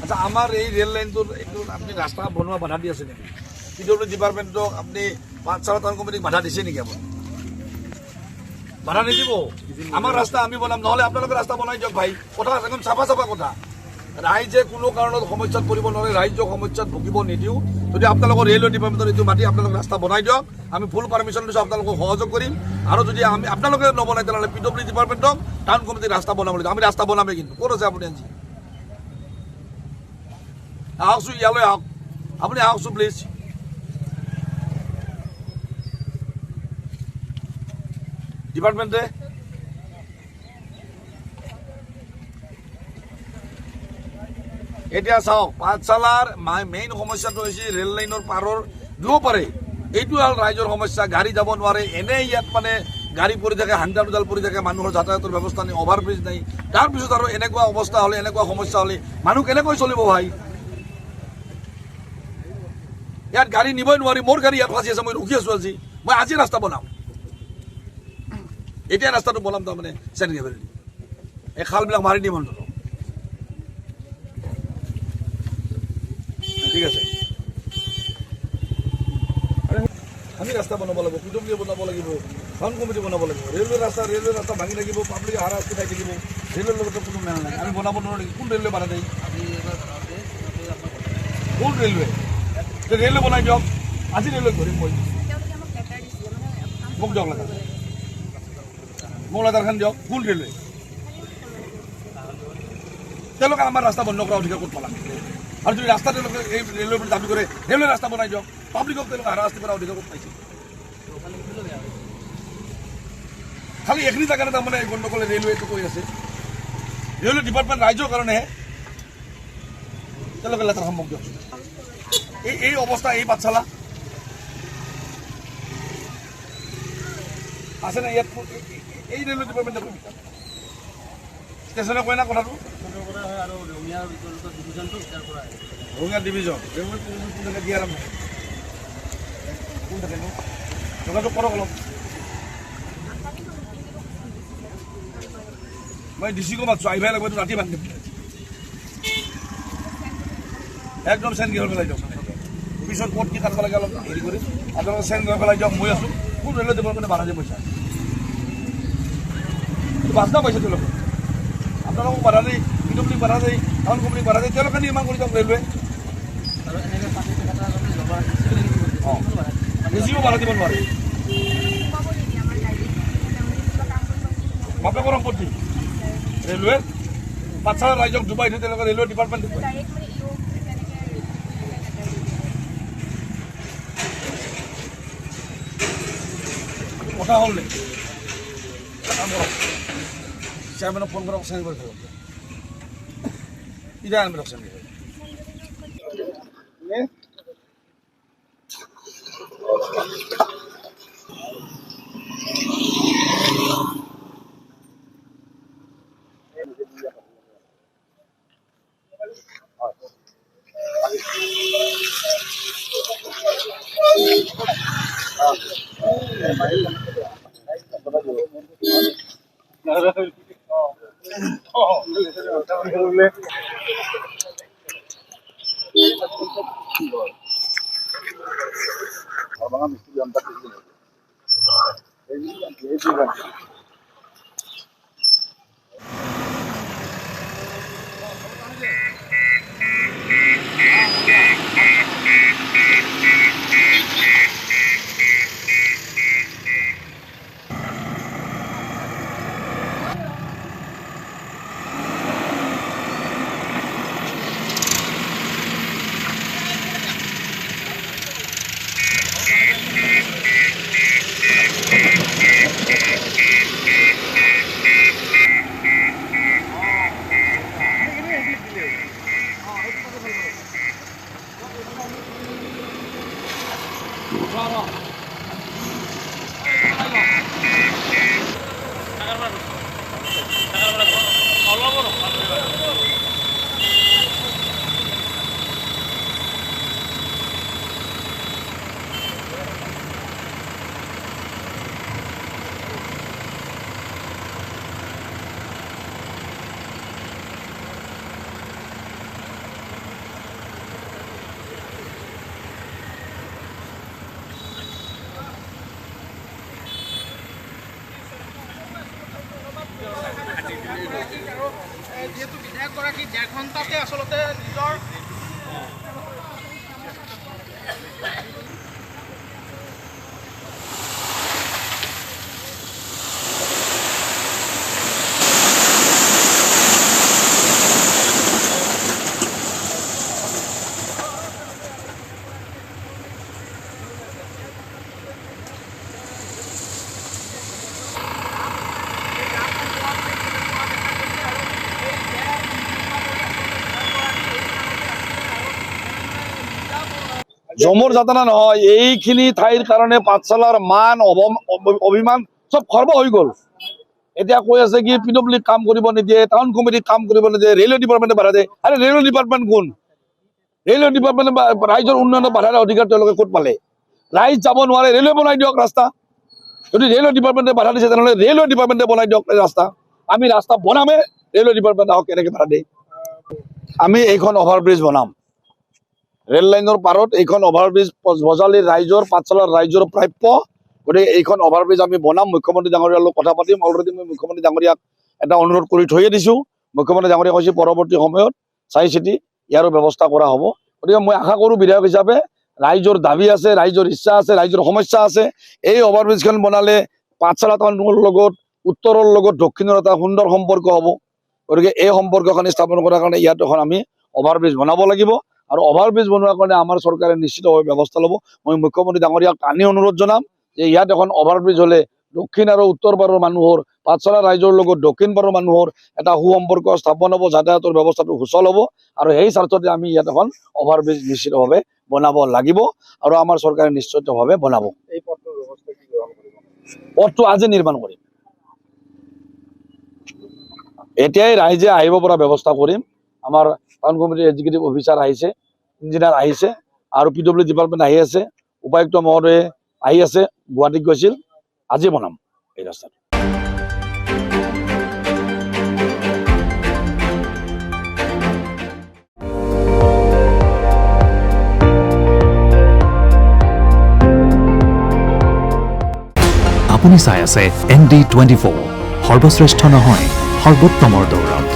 আচ্ছা আমাৰ এই ৰেল লাইনটোৰ এইটো আপুনি ৰাস্তা বনোৱা বাধা দি আছে নেকি? পিডব্লিউ ডিপাৰ্টমেণ্টক আপুনি পাঠশালা টাউন কমিটিক বাধা দিছে নেকি? আপুনি বাধা নিদিব। আমাৰ ৰাস্তা আমি বনাম, নহ'লে আপোনালোকে ৰাস্তা বনাই দিয়ক ভাই। কথা একদম চাফা চাফা কথা। ৰাইজে কোনো কাৰণত সমস্যাত পৰিব নোৱাৰে, ৰাইজক সমস্যাত ভুগিব নিদিওঁ। যদি আপোনালোকৰ ৰেলৱে ডিপাৰ্টমেণ্টৰ এইটো মাতি আপোনালোকে ৰাস্তা বনাই দিয়ক, আমি ফুল পাৰ্মিশ্যন দিছোঁ, আপোনালোকক সহযোগ কৰিম। আৰু যদি আমি আপোনালোকে নবনাই তেনেহ'লে পিডব্লিউ ডিপাৰ্টমেণ্টক টাউন কমিটিক ৰাস্তা বনাবলৈ দিম। আমি ৰাস্তা বনামেই কিন্তু। ক'ত আছে আপুনি আজি? আহকচোন ইয়ালৈ আহক, আপুনি আহকচোন প্লিজ। ডিপাৰ্টমেণ্টে এতিয়া চাওক, পাঠশালাৰ মেইন সমস্যাটো হৈছে ৰেল লাইনৰ পাৰৰ দুয়োপাৰে। এইটো হ'ল ৰাইজৰ সমস্যা, গাড়ী যাব নোৱাৰে। এনেই ইয়াত মানে গাড়ী পৰি থাকে, হাংডাল উডাল পৰি থাকে, মানুহৰ যাতায়াতৰ ব্যৱস্থা নাই, অভাৰব্ৰিজ নাই। তাৰপিছত আৰু এনেকুৱা অৱস্থা হ'লে, এনেকুৱা সমস্যা হ'লে মানুহ কেনেকৈ চলিব ভাই? ইয়াত গাড়ী নিবই নোৱাৰি, মোৰ গাড়ী ইয়াত ফাঁচি আছে, মই ৰখি আছোঁ আজি। মই আজি ৰাস্তা বনাম, এতিয়া ৰাস্তাটো বনাম তাৰমানে চেন গেভেলি। এই খালবিলাক মাৰি দিম অন্তত। ঠিক আছে, আমি ৰাস্তা বনাব লাগিব, পিডব্লিউ বনাব লাগিব, টাউন কমিটি বনাব লাগিব। ৰেলৱে ৰাস্তা ভাঙি থাকিব, পাব্লিকে হাৰাশাস্তি খাই থাকিব। ৰেলৰ লগতো কোনো মেল নাই। আমি বনাব নোৱাৰো নেকি? কোন ৰেলৱে বাধা দিয়ে? কোন ৰেলৱে? ৰেলৱে বনাই দিয়ক, আজি ৰেলৱে ধৰিম মই। মোক দিয়ক লেটাৰ, মোক লেটাৰখন দিয়ক। কোন ৰেলৱে? তেওঁলোকে আমাৰ ৰাস্তা বন্ধ কৰা অধিকাৰ ক'ত পালা? আৰু যদি ৰাস্তা তেওঁলোকে এই ৰেলৱেৰ দাবী কৰে, ৰেলৱে ৰাস্তা বনাই দিয়ক। পাব্লিকক তেওঁলোকে হাৰাশাস্তি কৰা অধিকাৰ ক'ত পাইছে? খালি এইখিনি জেগাতে তাৰমানে এই গণ্ডগোলে ৰেলৱেটো কৰি আছে। ৰেলৱে ডিপাৰ্টমেণ্ট ৰাইজৰ কাৰণেহে। তেওঁলোকে লেটাৰখন মোক দিয়কচোন। এই অৱস্থা, এই পাঠশালা আছে না ইয়াত? এই ৰেলৱে ডিপাৰ্টমেণ্টে ষ্টেচনে কয় না কথাটো? ৰঙিয়া ডিভিজন কোন থাকে দিয়া নাই, কোন থাকে ন? যোগাযোগ কৰক অলপ। মই ডিচিকো মাতিছোঁ, আহিবই লাগিব, ৰাতি বান্ধিম একদম। চেন গেহৰ পেলাই দিয়ক, পিছত ক'ত কি কাটিব লাগে অলপ হেৰি কৰি আপোনালোকে চেন গৈ পেলাই দিয়ক। মই আছোঁ। কোন ৰেলৱে ডিপাৰ্টমেণ্টে বাধা দিয়ে পইচা? বাচনা পাইছে তেওঁলোকে। আপোনালোকক বাধা দিয়ে, পিডব্লিউ বাধা দিয়ে, টাউন কমিটিক বাধা দিয়ে, তেওঁলোকে নিৰ্মাণ কৰি দিয়ক ৰেলৱে। অঁ, বেছিও বাধা দিব নোৱাৰে। বাপেকৰ সম্পত্তি ৰেলৱে পাঠশালা ৰাইজক ডুবাই দিয়ে, তেওঁলোকে ৰেলৱে ডিপাৰ্টমেণ্ট কথা হ'ল নেকি? কাম কৰক, চেয়াৰমেনক ফোন কৰক, চেঞ্জ কৰি থাকক। ইটা আনমেনক চেঞ্জ কৰি এঘণ্টাতে আচলতে নিজৰ জমৰ যাতনা নহয়, এইখিনি ঠাইৰ কাৰণে পাঠশালাৰ মান অভিমান চব খৰ্ব হৈ গ'ল। এতিয়া কৈ আছে কি PWD কাম কৰিব নিদিয়ে, টাউন কমিটিত কাম কৰিব নিদিয়ে, ৰেলৱে ডিপাৰ্টমেণ্টে বাধা দিয়ে। আৰে ৰেলৱে ডিপাৰ্টমেণ্ট কোন? ৰেলৱে ডিপাৰ্টমেণ্টে ৰাইজৰ উন্নয়নৰ বাধাৰ অধিকাৰ তেওঁলোকে ক'ত পালে? ৰাইজ যাব নোৱাৰে, ৰেলৱে বনাই দিয়ক ৰাস্তা। যদি ৰেলৱে ডিপাৰ্টমেণ্টে বাধা দিছে তেনেহ'লে ৰেলৱে ডিপাৰ্টমেণ্টে বনাই দিয়ক ৰাস্তা। আমি ৰাস্তা বনামে, ৰেলৱে ডিপাৰ্টমেণ্টে আহক কেনেকৈ বাধা দিয়ে। আমি এইখন অভাৰব্ৰিজ বনাম। ৰেল লাইনৰ পাৰত এইখন অভাৰব্ৰিজ বজালীৰ ৰাইজৰ, পাঠশালাৰ ৰাইজৰ প্ৰাপ্য। গতিকে এইখন অভাৰব্ৰিজ আমি বনাম। মুখ্যমন্ত্ৰী ডাঙৰীয়াৰ লগত কথা পাতিম। অলৰেডি মই মুখ্যমন্ত্ৰী ডাঙৰীয়াক এটা অনুৰোধ কৰি থৈয়ে দিছোঁ। মুখ্যমন্ত্ৰী ডাঙৰীয়াই কৈছে পৰৱৰ্তী সময়ত চাই চিতি ইয়াৰো ব্যৱস্থা কৰা হ'ব। গতিকে মই আশা কৰোঁ বিধায়ক হিচাপে ৰাইজৰ দাবী আছে, ৰাইজৰ ইচ্ছা আছে, ৰাইজৰ সমস্যা আছে। এই অভাৰব্ৰিজখন বনালে পাঠশালা টাউনৰ লগত, উত্তৰৰ লগত দক্ষিণৰ এটা সুন্দৰ সম্পৰ্ক হ'ব। গতিকে এই সম্পৰ্কখিনি স্থাপন কৰাৰ কাৰণে ইয়াত এখন আমি অভাৰব্ৰিজ বনাব লাগিব। আৰু অভাৰব্ৰিজ বনোৱাৰ কাৰণে আমাৰ চৰকাৰে নিশ্চিতভাৱে ব্যৱস্থা ল'ব। মই মুখ্যমন্ত্ৰী ডাঙৰীয়াক টানি অনুৰোধ জনাম যে ইয়াত এখন অভাৰব্ৰিজ হ'লে দক্ষিণ আৰু উত্তৰ পাৰৰ মানুহৰ, পাঠশালা ৰাইজৰ লগত দক্ষিণ পাৰৰ মানুহৰ এটা সুসম্পৰ্ক স্থাপন হ'ব, যাতায়াতৰ ব্যৱস্থাটো সুচল হ'ব। আৰু সেই স্বাৰ্থতে আমি ইয়াত এখন অভাৰব্ৰিজ নিশ্চিতভাৱে বনাব লাগিব আৰু আমাৰ চৰকাৰে নিশ্চিতভাৱে বনাব। এই পথটোৰ ব্যৱস্থা কি গ্ৰহণ কৰিব? পথটো আজি নিৰ্মাণ কৰিম। এতিয়াই ৰাইজে আহিব পৰা ব্যৱস্থা কৰিম। আমাৰ টাউন কমিটিৰ এক্সিকিউটিভ অফিচাৰ আহিছে, ইঞ্জিনিয়াৰ আহিছে আৰু PWD ডিপাৰ্টমেণ্ট আহি আছে, উপায়ুক্ত মহোদয়ে আহি আছে, গুৱাহাটীত গৈছিল। আজি বনাম এই ৰাস্তাটো। আপুনি চাই আছে ND24, সৰ্বশ্ৰেষ্ঠ নহয় সৰ্বোত্তমৰ দৌৰত।